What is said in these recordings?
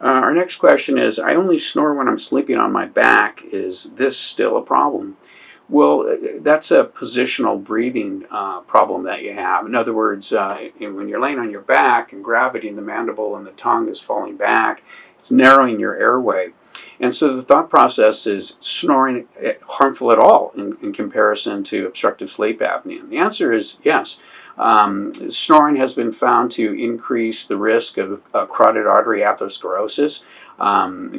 Our next question is, I only snore when I'm sleeping on my back. Is this still a problem? Well, that's a positional breathing problem that you have. In other words, when you're laying on your back and gravity in the mandible and the tongue is falling back, it's narrowing your airway. And so the thought process is snoring harmful at all in comparison to obstructive sleep apnea? And the answer is yes. Snoring has been found to increase the risk of carotid artery atherosclerosis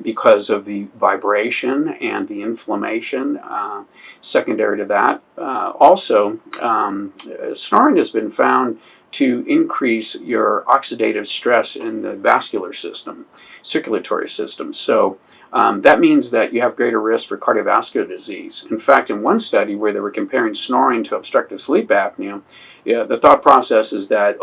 because of the vibration and the inflammation secondary to that. Snoring has been found to increase your oxidative stress in the vascular system, circulatory system. So that means that you have greater risk for cardiovascular disease. In fact, in one study where they were comparing snoring to obstructive sleep apnea, the thought process is that,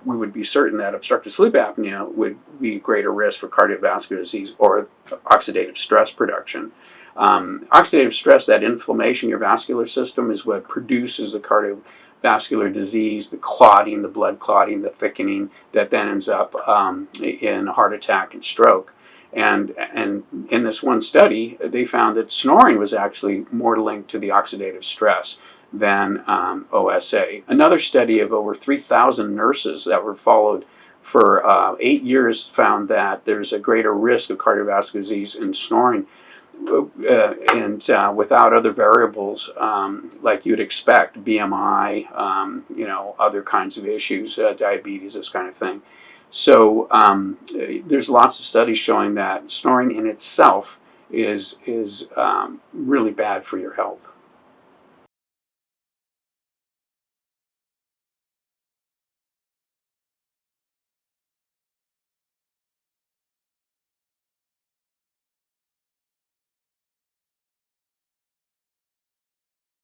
we would be certain that obstructive sleep apnea would be greater risk for cardiovascular disease or oxidative stress production. Oxidative stress, that inflammation in your vascular system, is what produces the cardiovascular disease, the clotting, the blood clotting, the thickening that then ends up in heart attack and stroke. And in this one study, they found that snoring was actually more linked to the oxidative stress than OSA. Another study of over 3,000 nurses that were followed for 8 years found that there's a greater risk of cardiovascular disease in snoring and without other variables like you'd expect, BMI, other kinds of issues, diabetes, this kind of thing. So there's lots of studies showing that snoring in itself is really bad for your health.